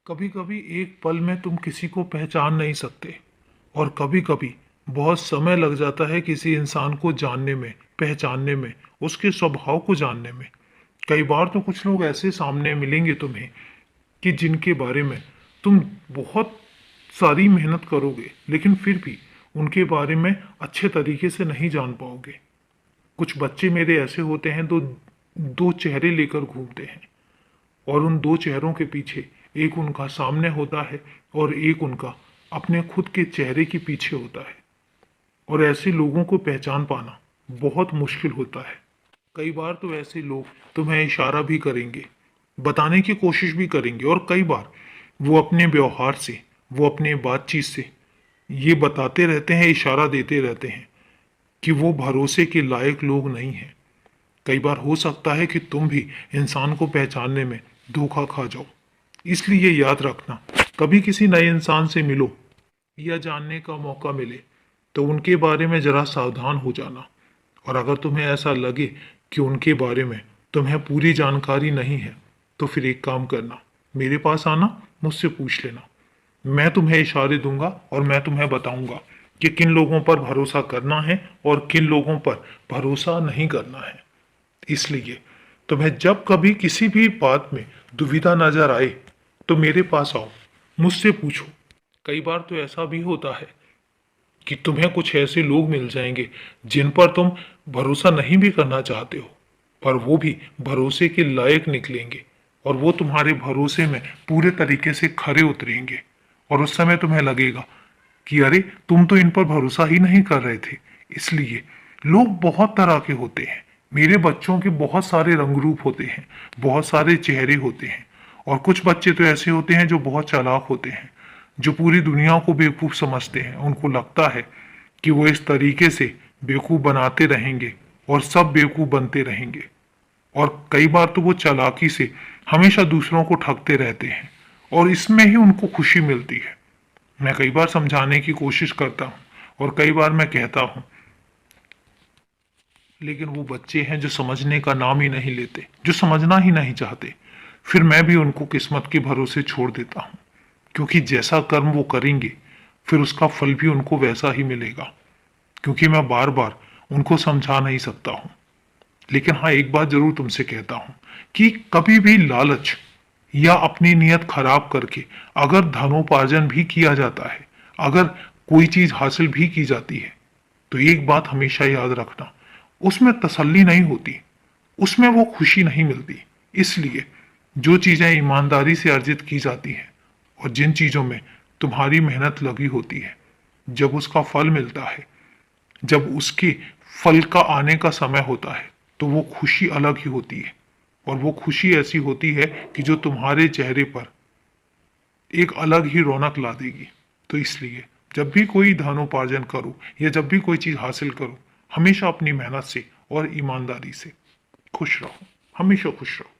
कभी कभी एक पल में तुम किसी को पहचान नहीं सकते और कभी कभी बहुत समय लग जाता है किसी इंसान को जानने में, पहचानने में, उसके स्वभाव को जानने में। कई बार तो कुछ लोग ऐसे सामने मिलेंगे तुम्हें कि जिनके बारे में तुम बहुत सारी मेहनत करोगे लेकिन फिर भी उनके बारे में अच्छे तरीके से नहीं जान पाओगे। कुछ बच्चे मेरे ऐसे होते हैं दो दो चेहरे लेकर घूमते हैं और उन दो चेहरों के पीछे एक उनका सामने होता है और एक उनका अपने खुद के चेहरे के पीछे होता है। और ऐसे लोगों को पहचान पाना बहुत मुश्किल होता है। कई बार तो ऐसे लोग तुम्हें इशारा भी करेंगे, बताने की कोशिश भी करेंगे और कई बार वो अपने व्यवहार से, वो अपने बातचीत से ये बताते रहते हैं, इशारा देते रहते हैं कि वो भरोसे के लायक लोग नहीं हैं। कई बार हो सकता है कि तुम भी इंसान को पहचानने में धोखा खा जाओ। इसलिए याद रखना, कभी किसी नए इंसान से मिलो या जानने का मौका मिले तो उनके बारे में जरा सावधान हो जाना। और अगर तुम्हें ऐसा लगे कि उनके बारे में तुम्हें पूरी जानकारी नहीं है तो फिर एक काम करना, मेरे पास आना, मुझसे पूछ लेना। मैं तुम्हें इशारे दूंगा और मैं तुम्हें बताऊंगा कि किन लोगों पर भरोसा करना है और किन लोगों पर भरोसा नहीं करना है। इसलिए तुम्हें जब कभी किसी भी बात में दुविधा नजर आए तो मेरे पास आओ, मुझसे पूछो। कई बार तो ऐसा भी होता है कि तुम्हें कुछ ऐसे लोग मिल जाएंगे जिन पर तुम भरोसा नहीं भी करना चाहते हो, पर वो भी भरोसे के लायक निकलेंगे और वो तुम्हारे भरोसे में पूरे तरीके से खरे उतरेंगे। और उस समय तुम्हें लगेगा कि अरे तुम तो इन पर भरोसा ही नहीं कर रहे थे। इसलिए लोग बहुत तरह के होते हैं। मेरे बच्चों के बहुत सारे रंग रूप होते हैं, बहुत सारे चेहरे होते हैं। और कुछ बच्चे तो ऐसे होते हैं जो बहुत चालाक होते हैं, जो पूरी दुनिया को बेवकूफ़ समझते हैं। उनको लगता है कि वो इस तरीके से बेवकूफ़ बनाते रहेंगे और सब बेवकूफ़ बनते रहेंगे। और कई बार तो वो चालाकी से हमेशा दूसरों को ठगते रहते हैं और इसमें ही उनको खुशी मिलती है। मैं कई बार समझाने की कोशिश करता हूँ और कई बार मैं कहता हूँ, लेकिन वो बच्चे हैं जो समझने का नाम ही नहीं लेते, जो समझना ही नहीं चाहते। फिर मैं भी उनको किस्मत के भरोसे छोड़ देता हूँ, क्योंकि जैसा कर्म वो करेंगे फिर उसका फल भी उनको वैसा ही मिलेगा। क्योंकि मैं बार बार उनको समझा नहीं सकता हूँ। लेकिन हाँ, एक बात जरूर तुमसे कहता हूँ कि कभी भी लालच या अपनी नीयत खराब करके अगर धनोपार्जन भी किया जाता है, अगर कोई चीज हासिल भी की जाती है, तो एक बात हमेशा याद रखना, उसमें तसल्ली नहीं होती, उसमें वो खुशी नहीं मिलती। इसलिए जो चीजें ईमानदारी से अर्जित की जाती हैं और जिन चीजों में तुम्हारी मेहनत लगी होती है, जब उसका फल मिलता है, जब उसके फल का आने का समय होता है, तो वो खुशी अलग ही होती है। और वो खुशी ऐसी होती है कि जो तुम्हारे चेहरे पर एक अलग ही रौनक ला देगी। तो इसलिए जब भी कोई धनोपार्जन करो या जब भी कोई चीज हासिल करो, हमेशा अपनी मेहनत से और ईमानदारी से खुश रहो, हमेशा खुश रहो।